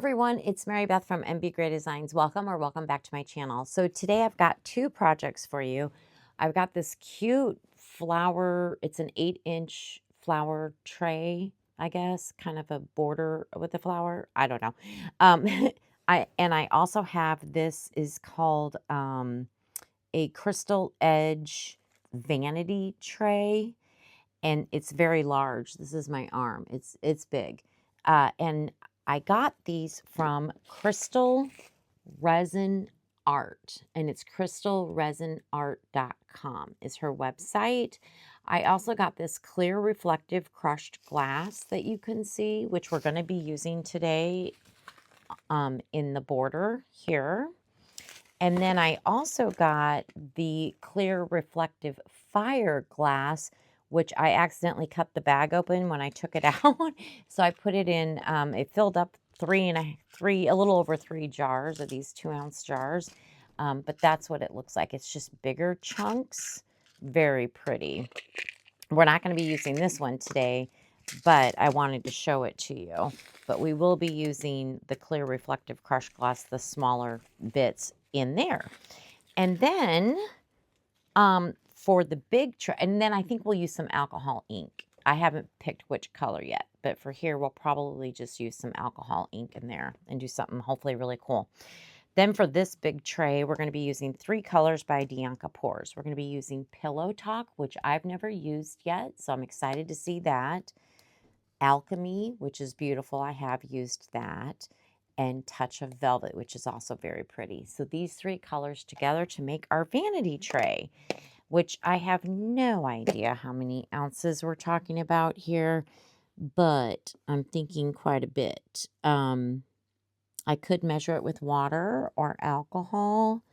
everyone, it's Mary Beth from MBGray Designs. Welcome back to my channel. So today I've got two projects for you. I've got this cute flower, it's an 8-inch flower tray, I guess, kind of a border with the flower. I don't know. Um, I also have this is called a crystal edge vanity tray, and it's very large. This is my arm. It's big. And I got these from Crystal Resin Art, and it's crystalresinart.com is her website. I also got this clear reflective crushed glass that you can see, which we're going to be using today in the border here. And then I also got the clear reflective fire glass, which I accidentally cut the bag open when I took it out. So I put it in, it filled up a little over 3 jars of these 2-ounce jars. But that's what it looks like. It's just bigger chunks. Very pretty. We're not going to be using this one today, but I wanted to show it to you. But we will be using the clear reflective crushed glass, the smaller bits in there. And then for the big tray, and then I think we'll use some alcohol ink. I haven't picked which color yet, but for here we'll probably just use some alcohol ink in there and do something hopefully really cool. Then for this big tray, we're going to be using 3 colors by Dianka Pours. We're going to be using Pillow Talk, which I've never used yet, so I'm excited to see that. Alchemy, which is beautiful. I have used that. And Touch of Velvet, which is also very pretty. So these 3 colors together to make our vanity tray, which I have no idea how many ounces we're talking about here, but I'm thinking quite a bit. I could measure it with water or alcohol,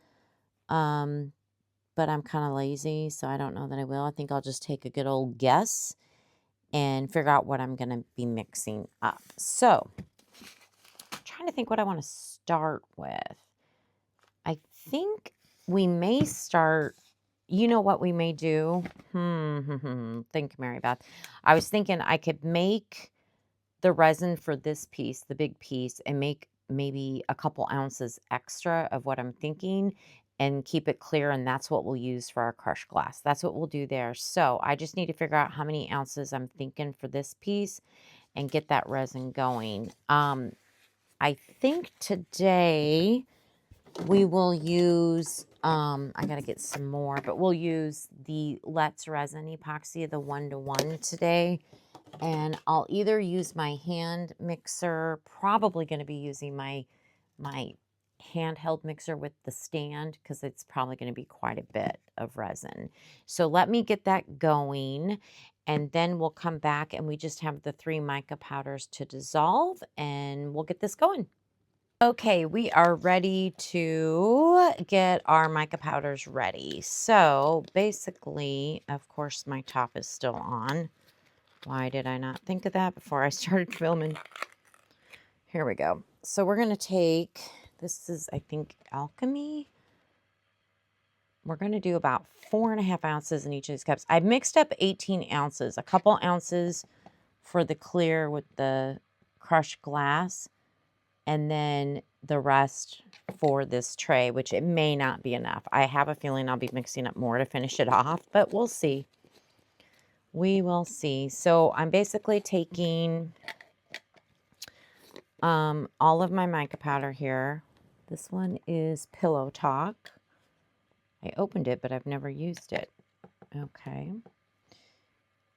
but I'm kind of lazy, so I don't know that I will. I think I'll just take a good old guess and figure out what I'm going to be mixing up. So, I'm trying to think what I want to start with. I think we may start, you know what we may do? Think, Mary Beth. I was thinking I could make the resin for this piece, the big piece, and make maybe a couple ounces extra of what I'm thinking and keep it clear, and that's what we'll use for our crushed glass. That's what we'll do there. So I just need to figure out how many ounces I'm thinking for this piece and get that resin going. I think today we will use, I got to get some more, but we'll use the Let's Resin Epoxy, the 1-to-1 today. And I'll either use my hand mixer, probably going to be using my handheld mixer with the stand because it's probably going to be quite a bit of resin. So let me get that going, and then we'll come back and we just have the 3 mica powders to dissolve, and we'll get this going. Okay, we are ready to get our mica powders ready. So basically, of course, my top is still on. Why did I not think of that before I started filming? Here we go. So we're going to take, this is, I think, Alchemy. We're going to do about 4.5 ounces in each of these cups. I mixed up 18 ounces, a couple ounces for the clear with the crushed glass, and then the rest for this tray, which it may not be enough. I have a feeling I'll be mixing up more to finish it off, but we'll see. We will see. So I'm basically taking all of my mica powder here. This one is Pillow Talk. I opened it, but I've never used it. Okay.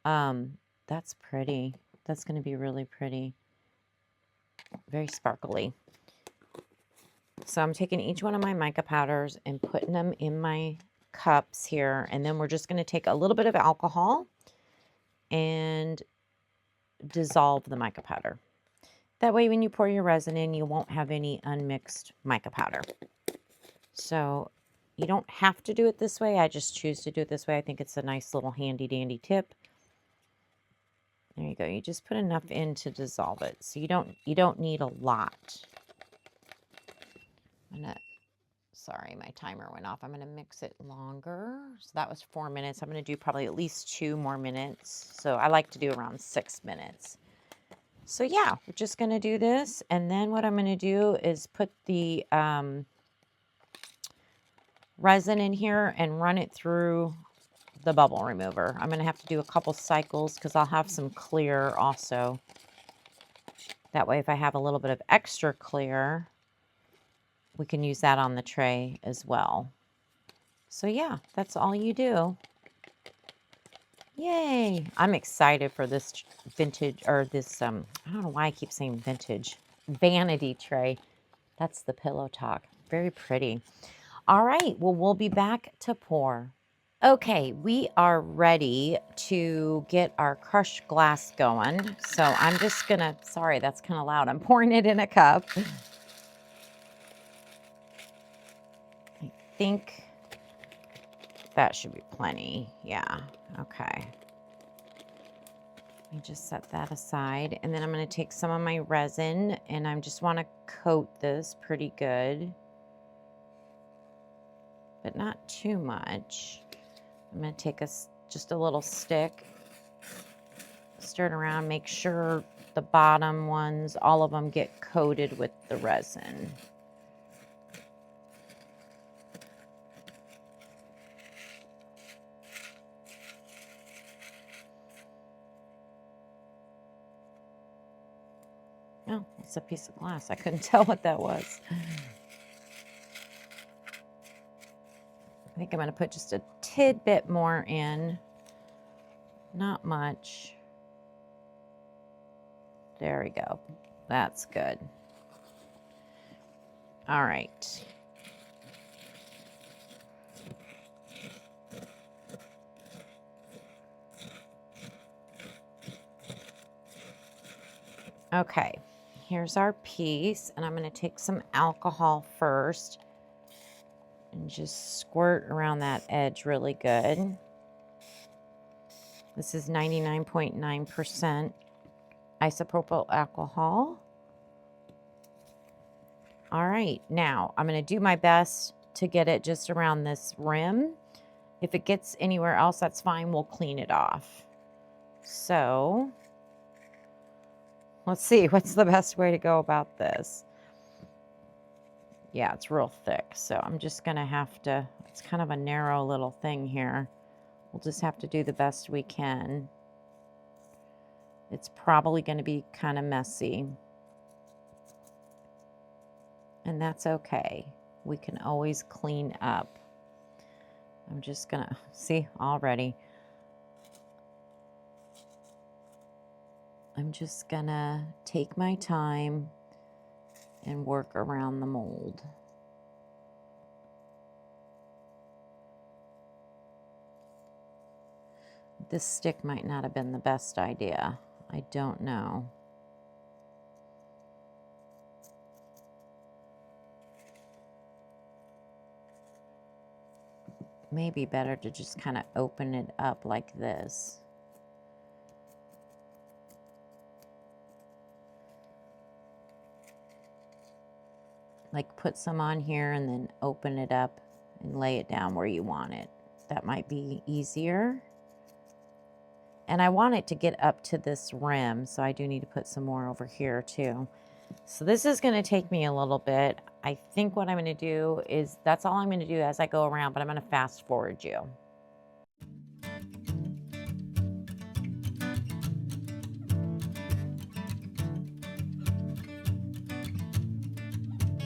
That's pretty. That's going to be really pretty. Very sparkly. So I'm taking each one of my mica powders and putting them in my cups here. And then we're just going to take a little bit of alcohol and dissolve the mica powder. That way when you pour your resin in, you won't have any unmixed mica powder. So you don't have to do it this way. I just choose to do it this way. I think it's a nice little handy dandy tip. There you go. You just put enough in to dissolve it. So you don't need a lot. Sorry, my timer went off. I'm going to mix it longer. So that was 4 minutes. I'm going to do probably at least 2 more minutes. So I like to do around 6 minutes. So yeah, we're just going to do this. And then what I'm going to do is put the resin in here and run it through the bubble remover. I'm going to have to do a couple cycles because I'll have some clear also. That way if I have a little bit of extra clear, we can use that on the tray as well. So yeah, that's all you do. Yay! I'm excited for this vintage, or this, I don't know why I keep saying vintage, vanity tray. That's the pillow talk. Very pretty. All right, well, we'll be back to pour. Okay, we are ready to get our crushed glass going. So I'm just gonna, sorry, that's kind of loud. I'm pouring it in a cup. I think that should be plenty. Yeah, okay. Let me just set that aside. And then I'm gonna take some of my resin and I just wanna coat this pretty good, but not too much. I'm going to take just a little stick, stir it around, make sure the bottom ones, all of them get coated with the resin. Oh, it's a piece of glass. I couldn't tell what that was. I think I'm going to put just a tidbit more in. Not much. There we go. That's good. All right. Okay, here's our piece, and I'm going to take some alcohol first and just squirt around that edge really good. This is 99.9% isopropyl alcohol. All right, now I'm going to do my best to get it just around this rim. If it gets anywhere else, that's fine. We'll clean it off. So let's see, what's the best way to go about this? Yeah, it's real thick, so I'm just going to have to, it's kind of a narrow little thing here. We'll just have to do the best we can. It's probably going to be kind of messy. And that's okay. We can always clean up. I'm just going to, see, already. I'm just going to take my time and work around the mold. This stick might not have been the best idea. I don't know. Maybe better to just kind of open it up like this. Like put some on here and then open it up and lay it down where you want it. That might be easier. And I want it to get up to this rim, so I do need to put some more over here too. So this is going to take me a little bit. I think what I'm going to do is, that's all I'm going to do as I go around, but I'm going to fast forward you.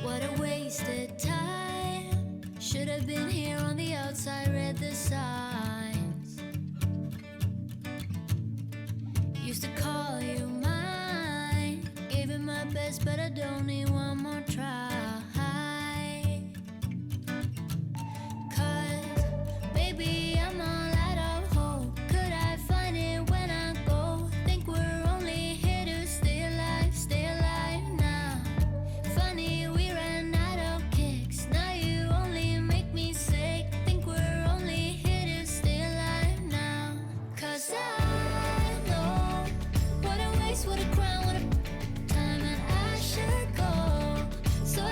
What a wasted time. Should have been here on the outside, read the signs. Used to call you mine. Gave it my best, but I don't need one more try. 'Cause, baby, I'm all out of hope. Could I find it when I go? Think we're only here to stay alive now. Funny, we ran out of kicks. Now you only make me sick. Think we're only here to stay alive now. 'Cause I know what a waste, what a crime, what a time, and I should go. So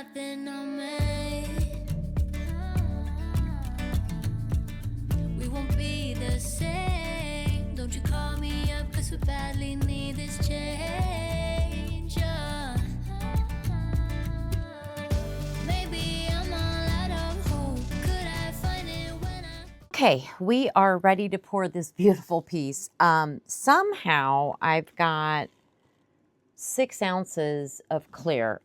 nothing on me. We won't be the same. Don't you call me up, cause we badly need this change. Maybe I'm all out of hope. Could I find it when I... Okay, we are ready to pour this beautiful piece. Somehow I've got 6 ounces of clear.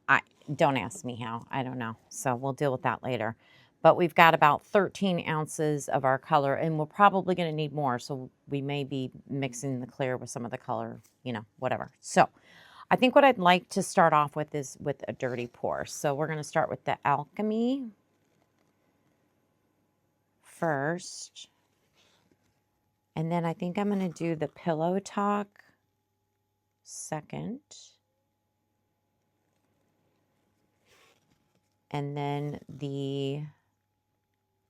Don't ask me how, I don't know. So we'll deal with that later. But we've got about 13 ounces of our color, and we're probably going to need more. So we may be mixing the clear with some of the color, you know, whatever. So I think what I'd like to start off with is with a dirty pour. So we're going to start with the Alchemy first. And then I think I'm going to do the Pillow Talk second. And then the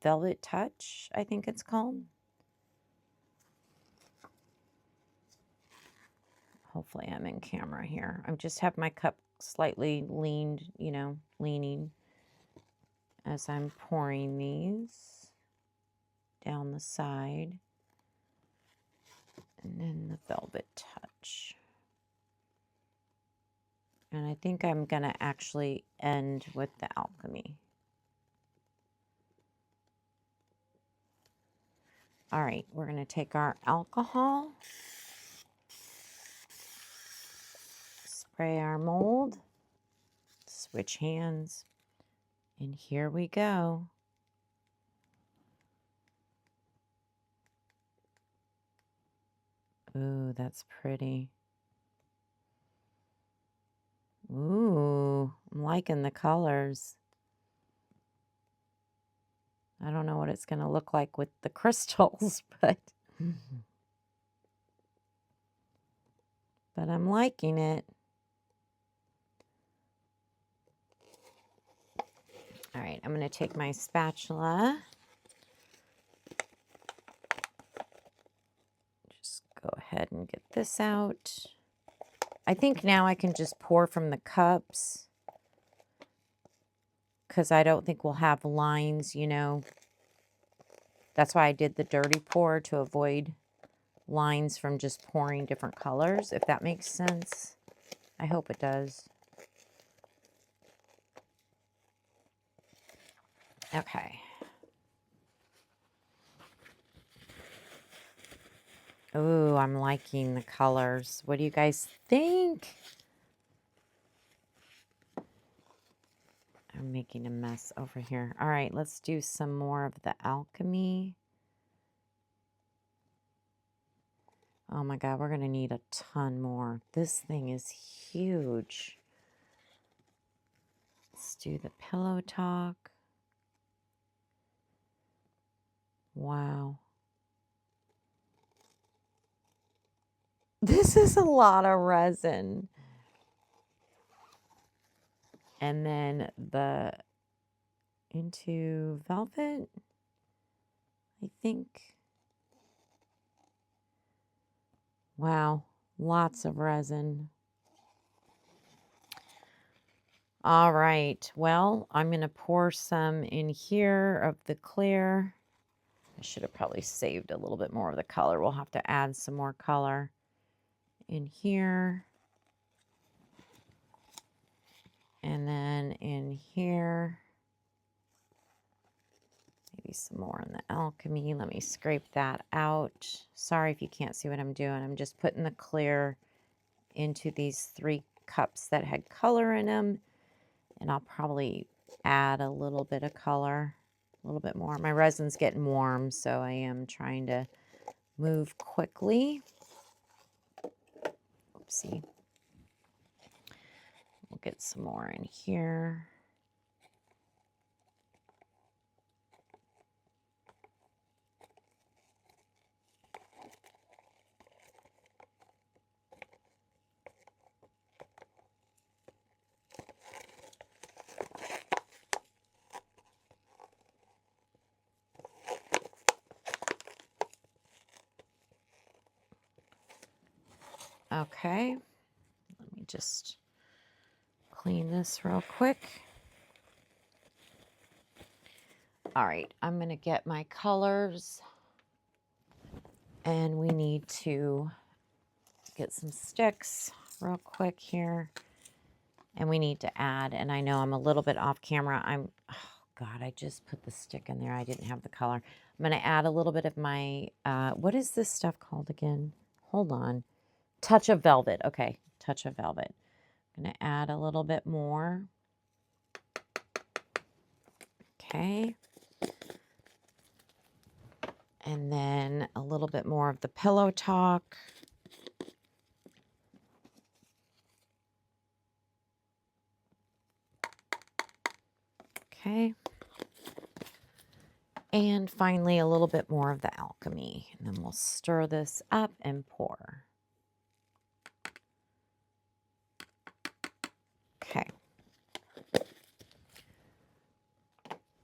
Velvet Touch, I think it's called. Hopefully I'm in camera here. I just have my cup slightly leaned, you know, leaning as I'm pouring these down the side. And then the Velvet Touch. And I think I'm going to actually end with the Alchemy. All right, we're going to take our alcohol, spray our mold, switch hands, and here we go. Ooh, that's pretty. Ooh, I'm liking the colors. I don't know what it's going to look like with the crystals, but I'm liking it. All right, I'm going to take my spatula. Just go ahead and get this out. I think now I can just pour from the cups because I don't think we'll have lines, you know. That's why I did the dirty pour, to avoid lines from just pouring different colors, if that makes sense. I hope it does. Okay. Ooh, I'm liking the colors. What do you guys think? I'm making a mess over here. All right, let's do some more of the Alchemy. Oh my God, we're going to need a ton more. This thing is huge. Let's do the Pillow Talk. Wow. This is a lot of resin. And then the Into Velvet, I think. Wow, lots of resin. All right, well, I'm going to pour some in here of the clear. I should have probably saved a little bit more of the color. We'll have to add some more color in here. And then in here. Maybe some more in the Alchemy. Let me scrape that out. Sorry if you can't see what I'm doing. I'm just putting the clear into these 3 cups that had color in them. And I'll probably add a little bit of color, a little bit more. My resin's getting warm, so I am trying to move quickly. Oopsie. We'll get some more in here. Okay, let me just clean this real quick. All right, I'm going to get my colors, and we need to get some sticks real quick here. And we need to add, and I know I'm a little bit off camera. Oh God, I just put the stick in there. I didn't have the color. I'm going to add a little bit of my, what is this stuff called again? Hold on. Touch of Velvet. Okay, Touch of Velvet. I'm going to add a little bit more. Okay. And then a little bit more of the Pillow Talk. Okay. And finally, a little bit more of the Alchemy. And then we'll stir this up and pour. Okay.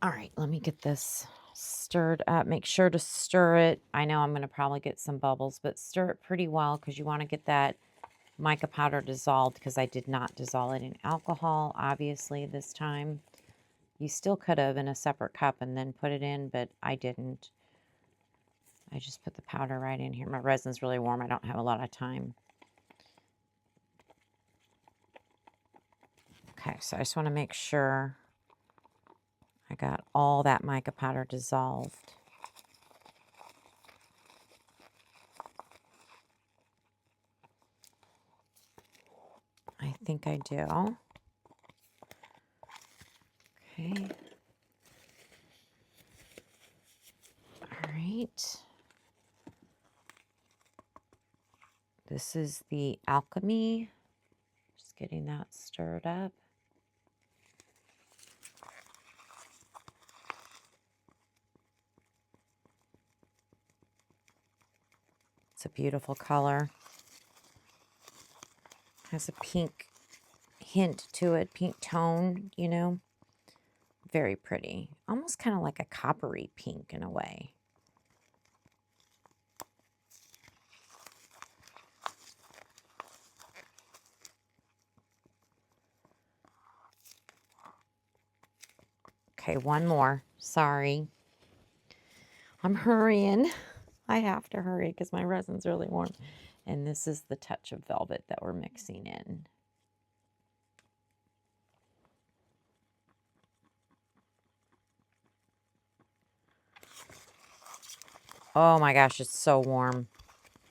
All right, let me get this stirred up. Make sure to stir it. I know I'm going to probably get some bubbles, but stir it pretty well because you want to get that mica powder dissolved, because I did not dissolve it in alcohol, obviously, this time. You still could have in a separate cup and then put it in, but I didn't. I just put the powder right in here. My resin's really warm. I don't have a lot of time. Okay, so I just want to make sure I got all that mica powder dissolved. I think I do. Okay. All right. This is the Alchemy. Just getting that stirred up. It's a beautiful color. Has a pink hint to it, pink tone, you know. Very pretty. Almost kind of like a coppery pink in a way. Okay, one more. Sorry. I'm hurrying. I have to hurry because my resin's really warm. And this is the Touch of Velvet that we're mixing in. Oh my gosh, it's so warm.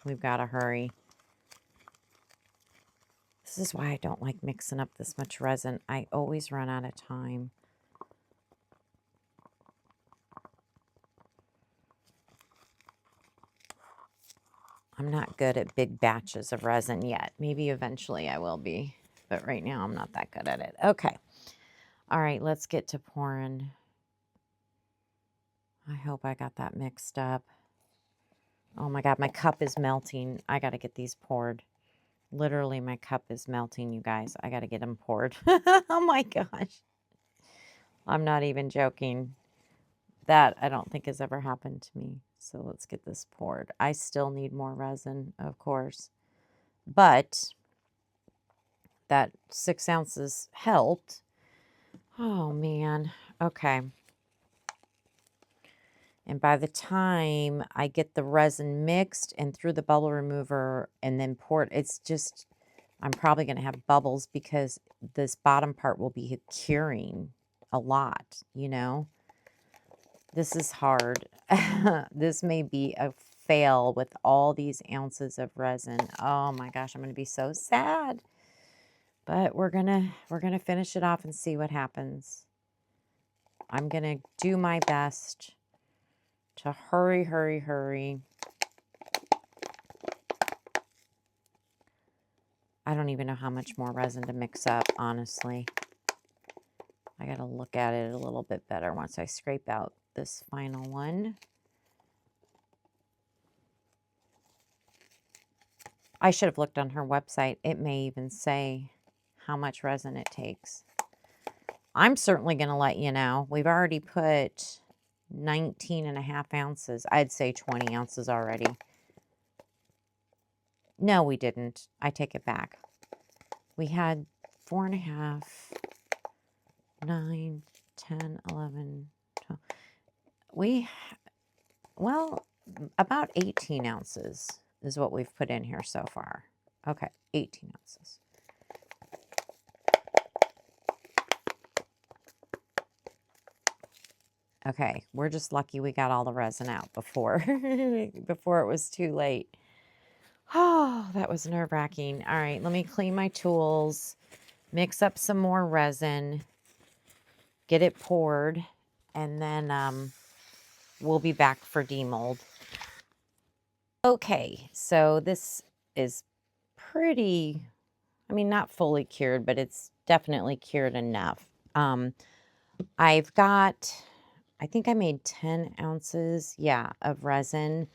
We've got to hurry. This is why I don't like mixing up this much resin. I always run out of time. I'm not good at big batches of resin yet. Maybe eventually I will be, but right now I'm not that good at it. Okay. All right, let's get to pouring. I hope I got that mixed up. Oh my God, my cup is melting. I got to get these poured. Literally, my cup is melting, you guys. I got to get them poured. Oh my gosh. I'm not even joking. That I don't think has ever happened to me. So let's get this poured. I still need more resin, of course. But that 6 ounces helped. Oh man. Okay. And by the time I get the resin mixed and through the bubble remover and then poured, it's just, I'm probably going to have bubbles because this bottom part will be curing a lot, you know. This is hard. This may be a fail with all these ounces of resin. Oh my gosh, I'm going to be so sad. But we're going to finish it off and see what happens. I'm going to do my best to hurry, hurry, hurry. I don't even know how much more resin to mix up, honestly. I got to look at it a little bit better once I scrape out this final one. I should have looked on her website. It may even say how much resin it takes. I'm certainly going to let you know. We've already put 19.5 ounces. I'd say 20 ounces already. No, we didn't. I take it back. We had 4.5, 9, 10, 11, 12. well, about 18 ounces is what we've put in here so far. Okay, 18 ounces. Okay, we're just lucky we got all the resin out before before it was too late. Oh, that was nerve-wracking. All right, let me clean my tools, mix up some more resin, get it poured, and then we'll be back for demold. Okay, so this is pretty, I mean, not fully cured, but it's definitely cured enough. I've got, I think I made 10 ounces, yeah, of resin,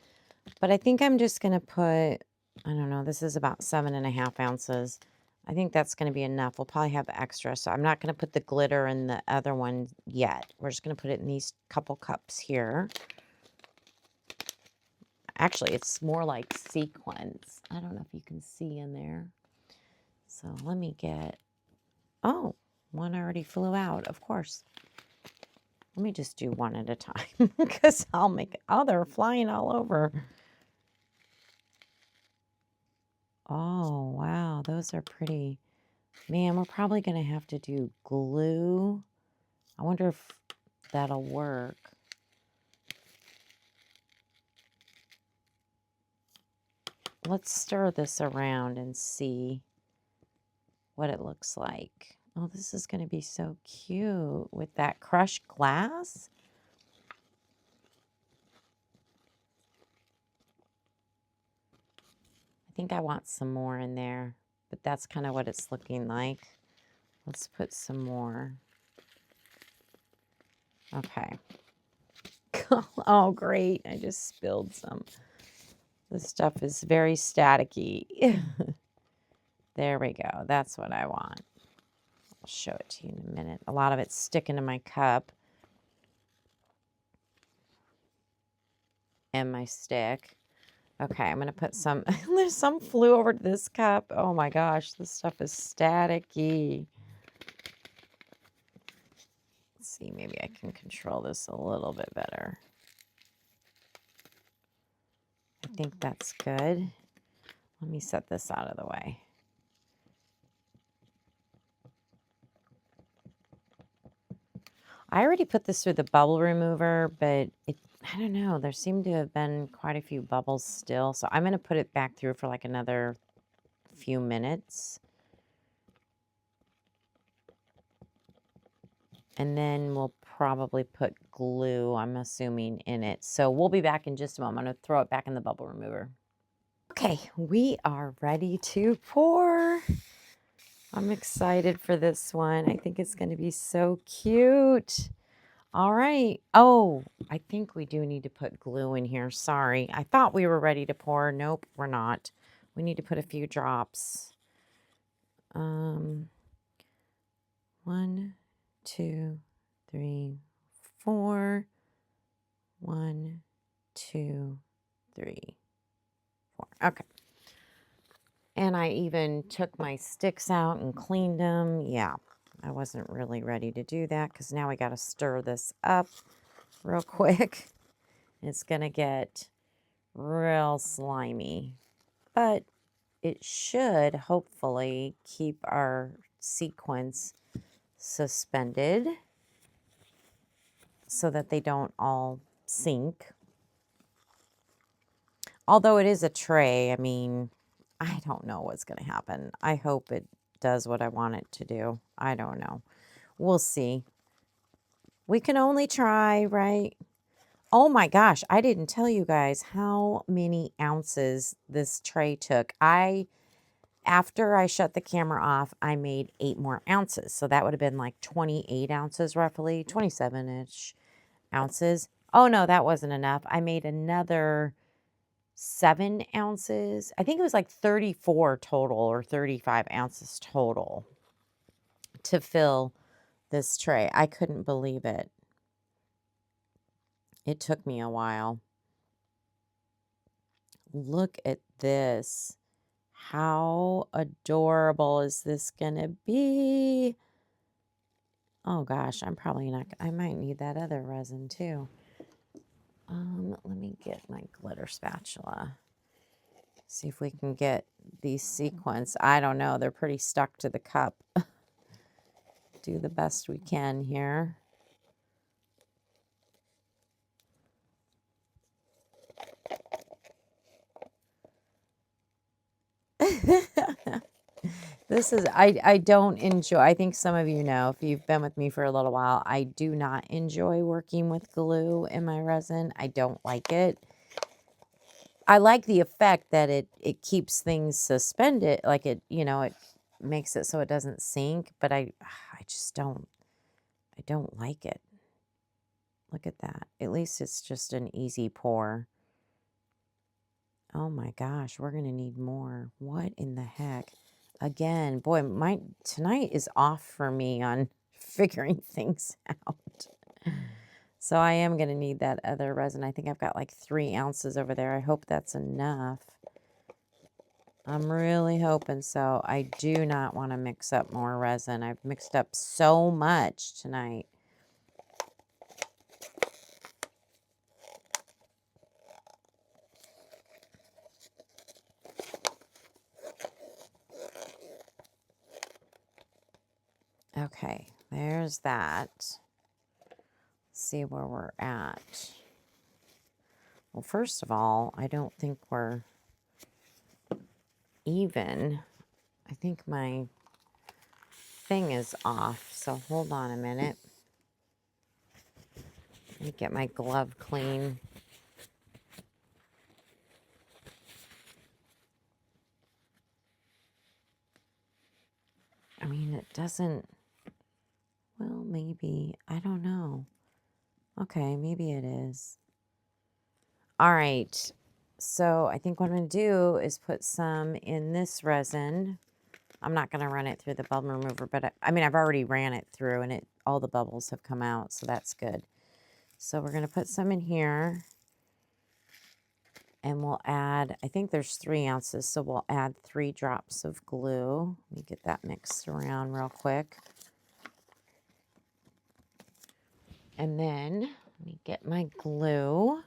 but I think I'm just going to put, I don't know, this is about 7.5 ounces. I think that's going to be enough. We'll probably have extra, so I'm not going to put the glitter in the other one yet. We're just going to put it in these couple cups here. Actually, it's more like sequins. I don't know if you can see in there. So let me get, oh, one already flew out, of course. Let me just do one at a time because I'll make, oh, they're flying all over. Oh, wow, those are pretty. Man, we're probably going to have to do glue. I wonder if that'll work. Let's stir this around and see what it looks like. Oh, this is going to be so cute with that crushed glass. I think I want some more in there, but that's kind of what it's looking like. Let's put some more. Okay. Oh, great. I just spilled some. This stuff is very staticky. There we go. That's what I want. I'll show it to you in a minute. A lot of it's sticking to my cup and my stick. Okay, I'm going to put some, there's some flew over to this cup. Oh my gosh, this stuff is staticky. Let's see, maybe I can control this a little bit better. I think that's good. Let me set this out of the way. I already put this through the bubble remover, but I don't know. There seem to have been quite a few bubbles still. So I'm going to put it back through for like another few minutes. And then we'll probably put glue, I'm assuming, in it. So we'll be back in just a moment. I'm going to throw it back in the bubble remover. Okay, we are ready to pour. I'm excited for this one. I think it's going to be so cute. All right. Oh, I think we do need to put glue in here. Sorry. I thought we were ready to pour. Nope, we're not. We need to put a few drops. 1, 2, 3, 4. 1, 2, 3, 4. Okay. And I even took my sticks out and cleaned them. Yeah, I wasn't really ready to do that because now we got to stir this up real quick. It's going to get real slimy, but it should hopefully keep our sequins suspended so that they don't all sink. Although it is a tray, I mean, I don't know what's going to happen. I hope it does what I want it to do. I don't know. We'll see. We can only try, right? Oh my gosh, I didn't tell you guys how many ounces this tray took. After I shut the camera off, I made 8 more ounces. So that would have been like 28 ounces roughly, 27-ish ounces. Oh no, that wasn't enough. I made another 7 ounces. I think it was like 34 total or 35 ounces total to fill this tray. I couldn't believe it. It took me a while. Look at this. How adorable is this gonna be? Oh gosh, I'm probably not, I might need that other resin too. Let me get my glitter spatula. See if we can get these sequins. I don't know. They're pretty stuck to the cup. Do the best we can here. This is, I don't enjoy, I think some of you know, if you've been with me for a little while, I do not enjoy working with glue in my resin. I don't like it. I like the effect that it keeps things suspended, like it, you know, it makes it so it doesn't sink, but I just don't, I don't like it. Look at that. At least it's just an easy pour. Oh my gosh, we're going to need more. What in the heck? Again, boy, tonight is off for me on figuring things out. So I am going to need that other resin. I think I've got like 3 ounces over there. I hope that's enough. I'm really hoping so. I do not want to mix up more resin. I've mixed up so much tonight. Okay, there's that. Let's see where we're at. Well, first of all, I don't think we're even. I think my thing is off, so hold on a minute. Let me get my glove clean. I mean, it doesn't, well, maybe, I don't know. Okay, maybe it is. All right, so I think what I'm going to do is put some in this resin. I'm not going to run it through the bubble remover, but I mean, I've already ran it through and all the bubbles have come out, so that's good. So we're going to put some in here. And we'll add, I think there's 3 ounces, so we'll add 3 drops of glue. Let me get that mixed around real quick. And then, let me get my glue.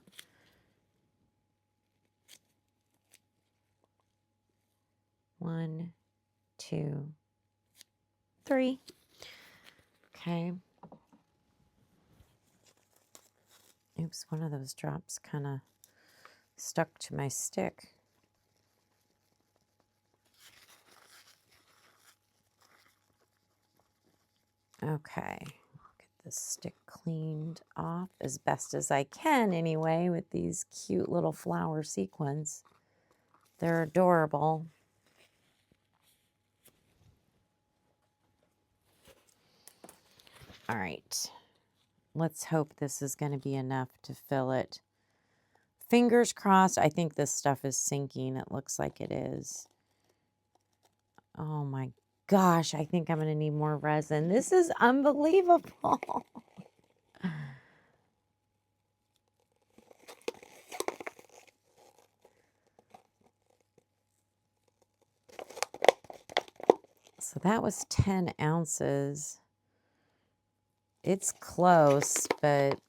One, 2, 3. Okay. Oops, one of those drops kind of stuck to my stick. Okay, get this stick cleaned off as best as I can anyway with these cute little flower sequins. They're adorable. All right, let's hope this is going to be enough to fill it. Fingers crossed. I think this stuff is sinking. It looks like it is. Oh my gosh, I think I'm going to need more resin. This is unbelievable. So that was 10 ounces. It's close, but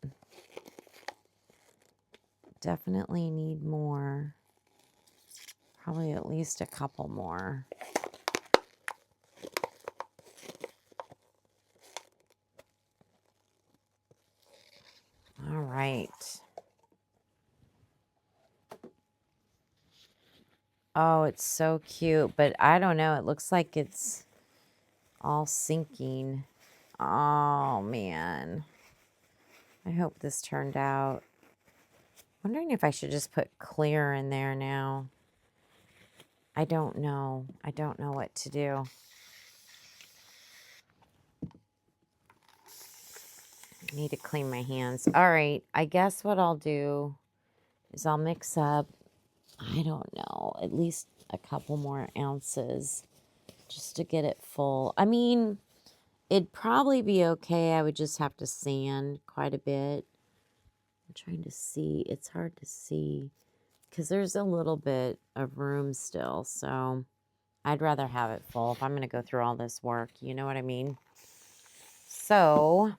definitely need more. Probably at least a couple more. All right. Oh, it's so cute, but I don't know. It looks like it's all sinking. Oh, man. I hope this turned out. Wondering if I should just put clear in there now. I don't know. I don't know what to do. I need to clean my hands. All right. I guess what I'll do is I'll mix up, I don't know, at least a couple more ounces just to get it full. I mean, it'd probably be okay. I would just have to sand quite a bit. I'm trying to see. It's hard to see because there's a little bit of room still. So I'd rather have it full if I'm going to go through all this work. You know what I mean? So,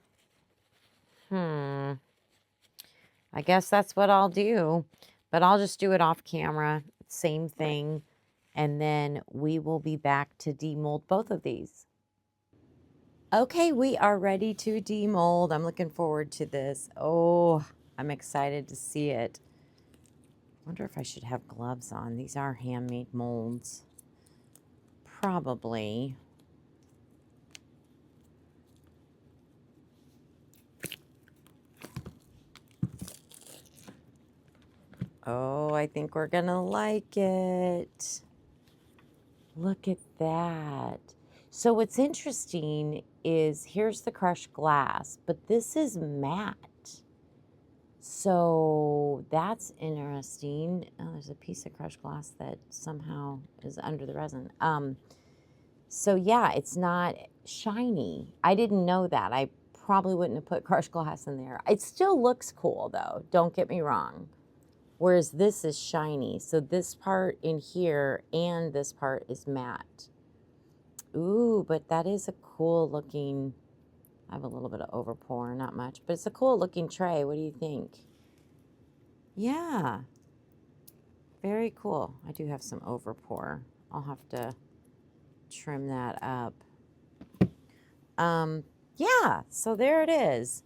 I guess that's what I'll do. But I'll just do it off camera. Same thing. And then we will be back to demold both of these. Okay, we are ready to demold. I'm looking forward to this. Oh, I'm excited to see it. Wonder if I should have gloves on. These are handmade molds. Probably. Oh, I think we're gonna like it. Look at that. So what's interesting is here's the crushed glass, but this is matte. So that's interesting. Oh, there's a piece of crushed glass that somehow is under the resin. So yeah, it's not shiny. I didn't know that. I probably wouldn't have put crushed glass in there. It still looks cool though, don't get me wrong. Whereas this is shiny. So this part in here and this part is matte. Ooh, but that is a cool looking, I have a little bit of overpour, not much, but it's a cool looking tray. What do you think? Yeah, very cool. I do have some overpour. I'll have to trim that up. Yeah, so there it is.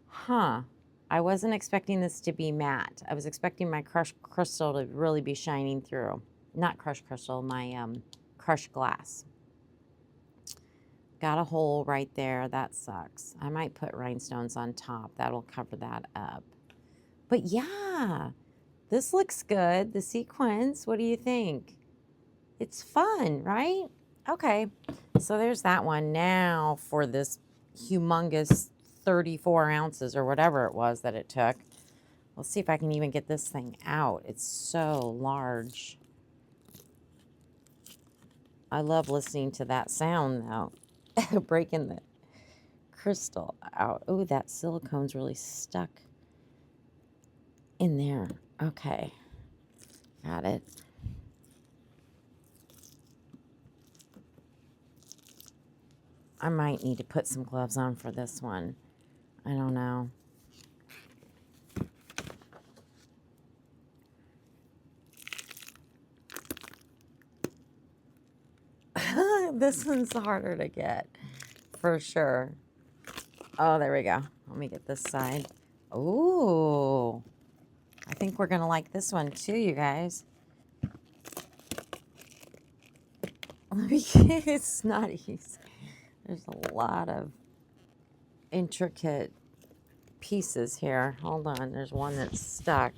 Huh. I wasn't expecting this to be matte. I was expecting my crushed crystal to really be shining through. Not crushed crystal, my crushed glass. Got a hole right there. That sucks. I might put rhinestones on top. That'll cover that up. But yeah, this looks good. The sequence, what do you think? It's fun, right? Okay, so there's that one. Now for this humongous 34 ounces or whatever it was that it took. Let's see if I can even get this thing out. It's so large. I love listening to that sound though. Breaking the crystal out. Oh, that silicone's really stuck in there. Okay, got it. I might need to put some gloves on for this one. I don't know. This one's harder to get, for sure. Oh, there we go. Let me get this side. Ooh, I think we're going to like this one too, you guys. Let me get, it's not easy. There's a lot of intricate pieces here. Hold on, there's one that's stuck.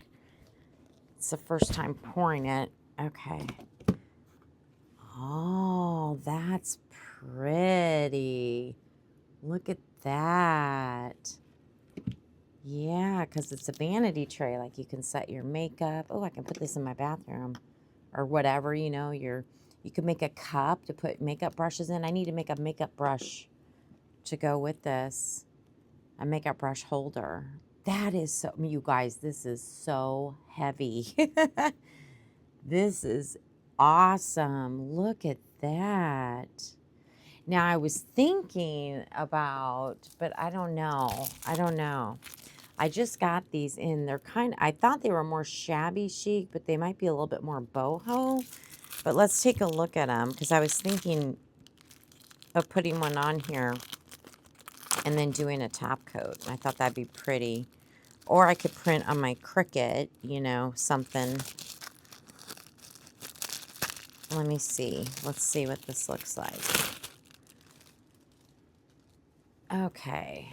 It's the first time pouring it. Okay. Oh, that's pretty. Look at that. Yeah, because it's a vanity tray. Like you can set your makeup. Oh, I can put this in my bathroom or whatever, you know, you can make a cup to put makeup brushes in. I need to make a makeup brush to go with this. A makeup brush holder. That is so, you guys, this is so heavy. This is awesome. Look at that. Now, I was thinking about, but I don't know. I don't know. I just got these in. They're kind of, I thought they were more shabby chic, but they might be a little bit more boho. But let's take a look at them because I was thinking of putting one on here and then doing a top coat. I thought that'd be pretty. Or I could print on my Cricut, you know, something. Let me see. Let's see what this looks like. Okay.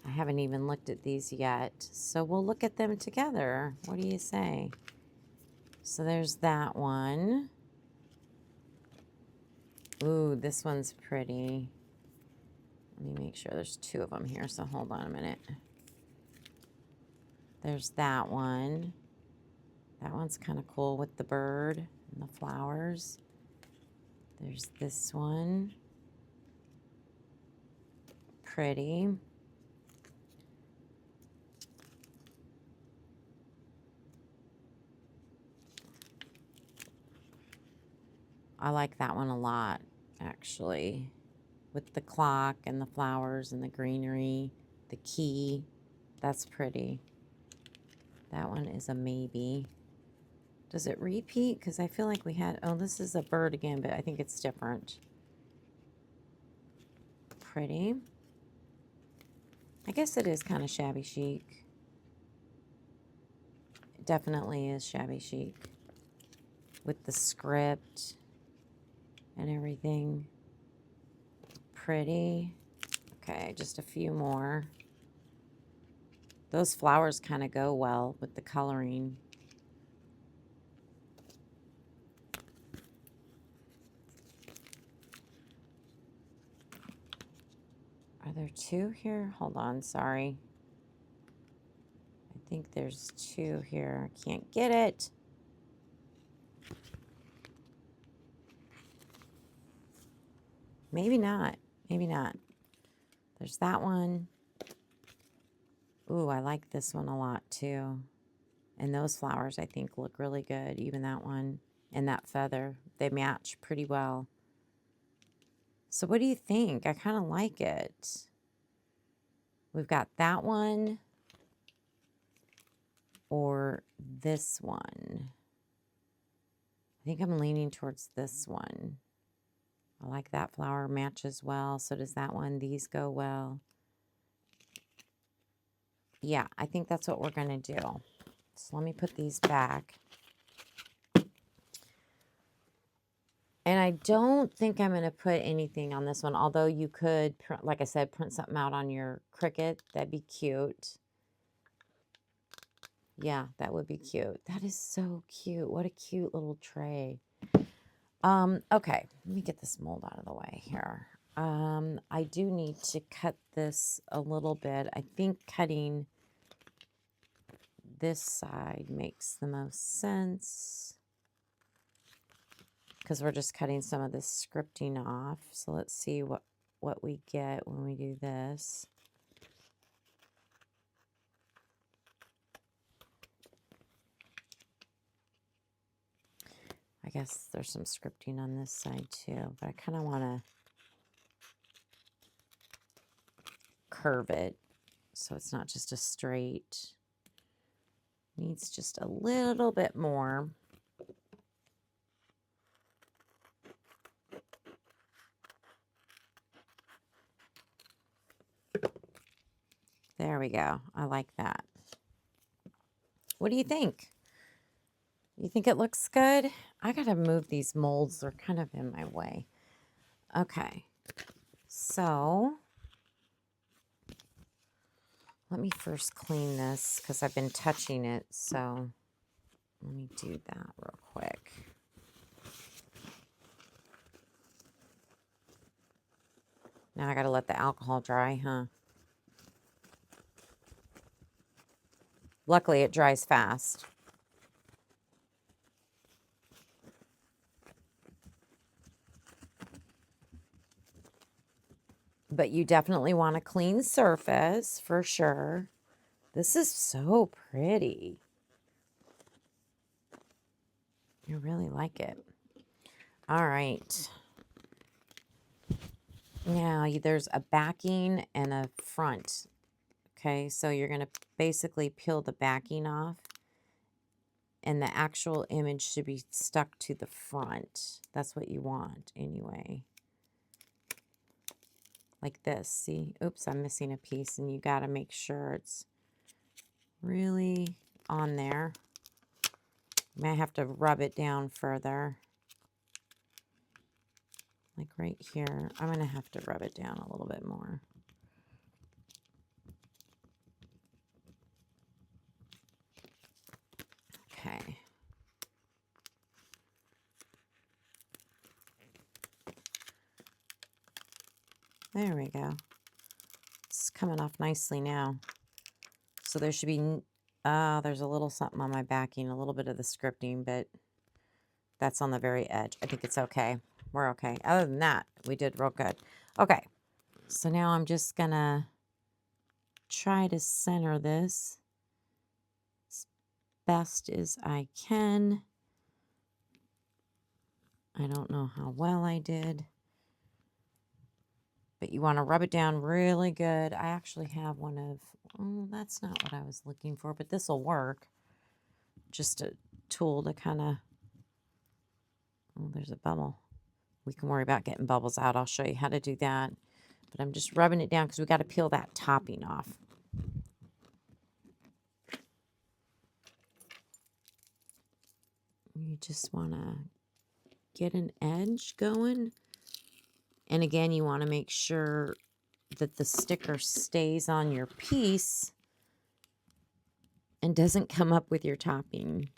I haven't even looked at these yet. So we'll look at them together. What do you say? So there's that one. Ooh, this one's pretty. Let me make sure there's two of them here, so hold on a minute. There's that one. That one's kind of cool with the bird and the flowers. There's this one. Pretty. I like that one a lot, actually. With the clock and the flowers and the greenery, the key. That's pretty. That one is a maybe. Does it repeat? Because I feel like we had... Oh, this is a bird again, but I think it's different. Pretty. I guess it is kind of shabby chic. It definitely is shabby chic. With the script and everything. Pretty. Okay, just a few more. Those flowers kind of go well with the coloring. Are there two here? Hold on, sorry. I think there's two here. I can't get it. Maybe not. Maybe not. There's that one. Ooh, I like this one a lot too. And those flowers I think look really good. Even that one and that feather. They match pretty well. So what do you think? I kind of like it. We've got that one or this one. I think I'm leaning towards this one. I like that flower, matches well. So does that one. These go well. Yeah, I think that's what we're going to do. So let me put these back. And I don't think I'm going to put anything on this one, although you could, like I said, print something out on your Cricut. That'd be cute. Yeah, that would be cute. That is so cute. What a cute little tray. Okay, let me get this mold out of the way here. I do need to cut this a little bit. I think cutting this side makes the most sense because we're just cutting some of this scripting off. So let's see what we get when we do this. I guess there's some scripting on this side too, but I kind of want to curve it so it's not just a straight. Needs just a little bit more. There we go. I like that. What do you think? You think it looks good? I gotta move these molds. They're kind of in my way. Okay. So let me first clean this because I've been touching it. So let me do that real quick. Now I gotta let the alcohol dry, huh? Luckily it dries fast. But you definitely want a clean surface for sure. This is so pretty. I really like it. All right. Now there's a backing and a front. Okay, so you're going to basically peel the backing off and the actual image should be stuck to the front. That's what you want anyway. Like this, see? Oops, I'm missing a piece and you got to make sure it's really on there. You might have to rub it down further. Like right here. I'm going to have to rub it down a little bit more. Okay. There we go. It's coming off nicely now. So there should be, there's a little something on my backing, a little bit of the scripting, but that's on the very edge. I think it's okay. We're okay. Other than that, we did real good. Okay. So now I'm just going to try to center this as best as I can. I don't know how well I did. But you want to rub it down really good. I actually have one of, oh, that's not what I was looking for, but this will work. Just a tool to kind of, oh, there's a bubble. We can worry about getting bubbles out. I'll show you how to do that. But I'm just rubbing it down because we got to peel that topping off. You just want to get an edge going. And again, you want to make sure that the sticker stays on your piece and doesn't come up with your topping.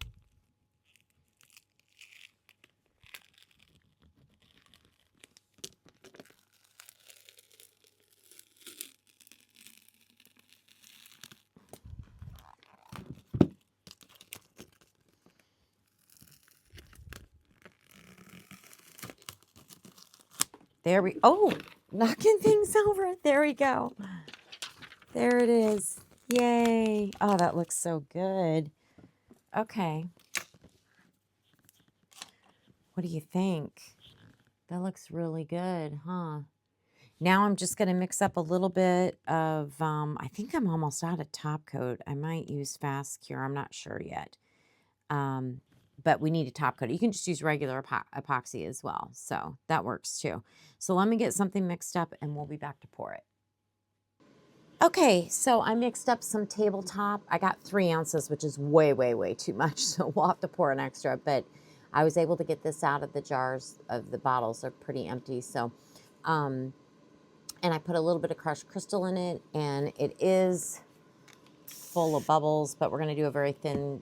There we, oh, knocking things over. There we go. There it is. Yay. Oh, that looks so good. Okay. What do you think? That looks really good, huh? Now I'm just going to mix up a little bit of, I think I'm almost out of top coat. I might use Fast Cure. I'm not sure yet. But we need a top coat. You can just use regular epoxy as well. So that works too. So let me get something mixed up and we'll be back to pour it. Okay, so I mixed up some tabletop. I got 3 ounces, which is way, way, way too much. So we'll have to pour an extra. But I was able to get this out of the jars of the bottles. They're pretty empty. So, and I put a little bit of crushed crystal in it. And it is full of bubbles, but we're going to do a very thin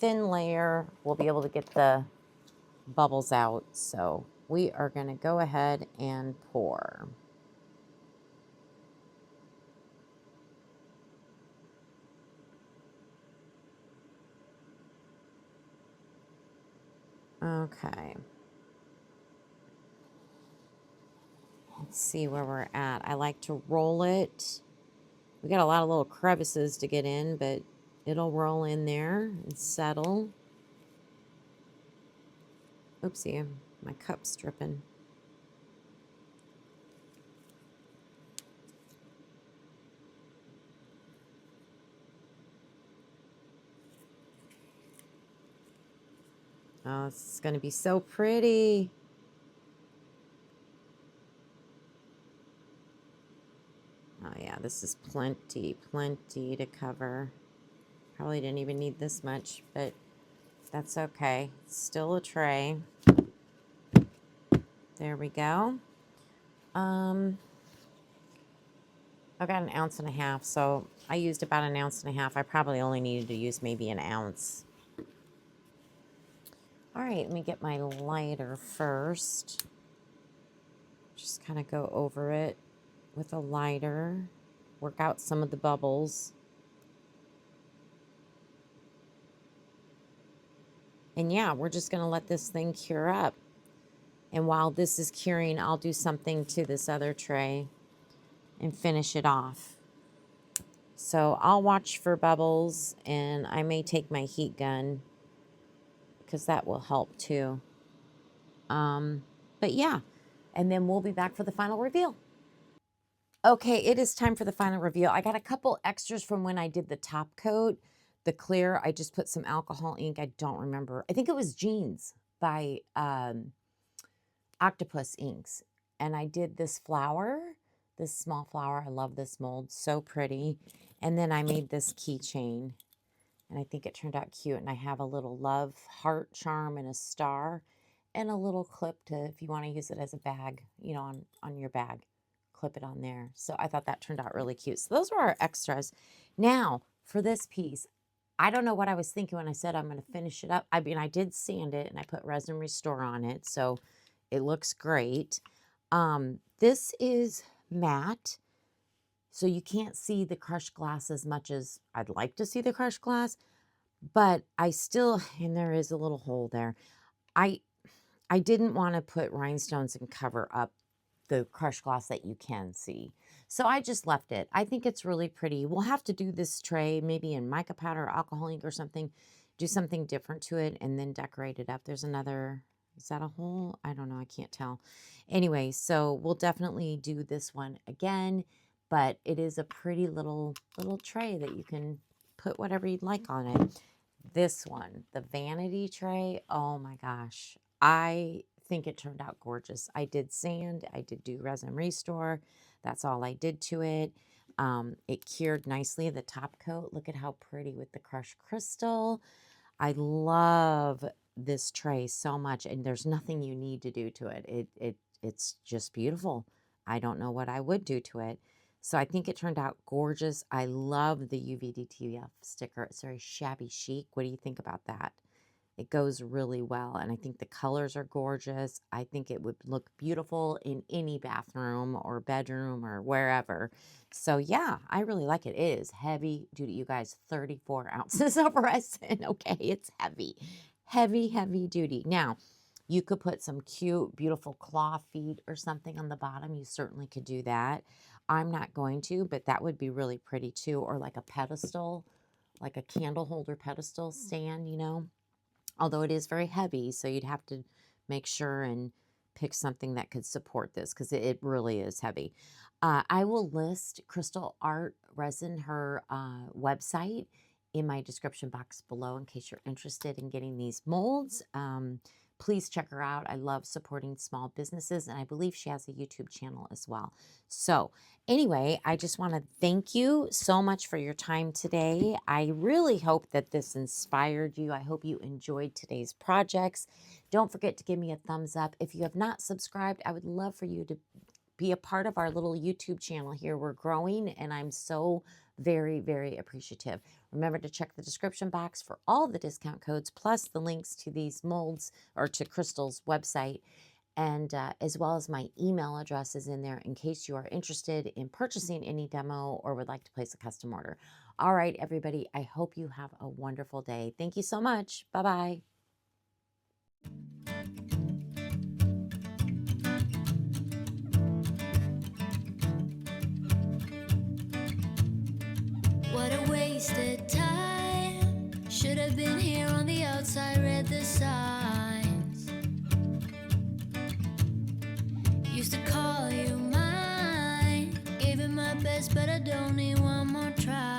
layer. We'll be able to get the bubbles out. So we are going to go ahead and pour. Okay. Let's see where we're at. I like to roll it. We got a lot of little crevices to get in, but it'll roll in there and settle. Oopsie, my cup's dripping. Oh, it's going to be so pretty. Oh yeah, this is plenty to cover. Probably didn't even need this much, but that's okay. It's still a tray. There we go. I've got 1.5 ounces, so I used about 1.5 ounces. I probably only needed to use maybe 1 ounce. All right, let me get my lighter first. Just kind of go over it with a lighter. Work out some of the bubbles. And yeah, we're just going to let this thing cure up. And while this is curing, I'll do something to this other tray and finish it off. So I'll watch for bubbles, and I may take my heat gun because that will help too. But yeah, and then we'll be back for the final reveal. Okay, it is time for the final reveal. I got a couple extras from when I did the top coat. The clear, I just put some alcohol ink. I don't remember. I think it was Jeans by Octopus Inks. And I did this flower, this small flower. I love this mold. So pretty. And then I made this keychain. And I think it turned out cute. And I have a little love heart charm and a star. And a little clip to, if you want to use it as a bag, you know, on your bag. Clip it on there. So I thought that turned out really cute. So those were our extras. Now, for this piece, I don't know what I was thinking when I said I'm going to finish it up. I mean, I did sand it and I put Resin Restore on it, so it looks great. This is matte, so you can't see the crushed glass as much as I'd like to see the crushed glass, but I still, and there is a little hole there. I didn't want to put rhinestones and cover up the crushed glass that you can see. So I just left it. I think it's really pretty. We'll have to do this tray maybe in mica powder or alcohol ink or something, do something different to it and then decorate it up. There's another, Is that a hole? I don't know. I can't tell. Anyway, so we'll definitely do this one again, but it is a pretty little tray that you can put whatever you'd like on it. This one, the Vanity tray, oh my gosh. I think it turned out gorgeous. I did sand. I did do Resin Restore. That's all I did to it. It cured nicely, the top coat. Look at how pretty with the crushed crystal. I love this tray so much, and there's nothing you need to do to it. It's just beautiful. I don't know what I would do to it. So I think it turned out gorgeous. I love the UVDTF sticker. It's very shabby chic. What do you think about that? It goes really well, and I think the colors are gorgeous. I think it would look beautiful in any bathroom or bedroom or wherever. So yeah, I really like it. It is heavy duty, you guys. 34 ounces of resin. Okay, it's heavy. Heavy, heavy duty. Now, you could put some cute, beautiful claw feet or something on the bottom. You certainly could do that. I'm not going to, but that would be really pretty too. Or like a pedestal, like a candle holder pedestal stand, you know. Although it is very heavy, so you'd have to make sure and pick something that could support this because it really is heavy. I will list Crystal Art Resin, her website, in my description box below in case you're interested in getting these molds. Please check her out. I love supporting small businesses, and I believe she has a YouTube channel as well. So anyway, I just want to thank you so much for your time today. I really hope that this inspired you. I hope you enjoyed today's projects. Don't forget to give me a thumbs up. If you have not subscribed, I would love for you to be a part of our little YouTube channel here. We're growing, and I'm so very, very appreciative. Remember to check the description box for all the discount codes, plus the links to these molds or to Crystal's website, and as well as my email address is in there in case you are interested in purchasing any demo or would like to place a custom order. All right, everybody, I hope you have a wonderful day. Thank you so much. Bye-bye. What a wasted time. Should have been here on the outside, read the signs. Used to call you mine. Gave it my best, but I don't need one more try.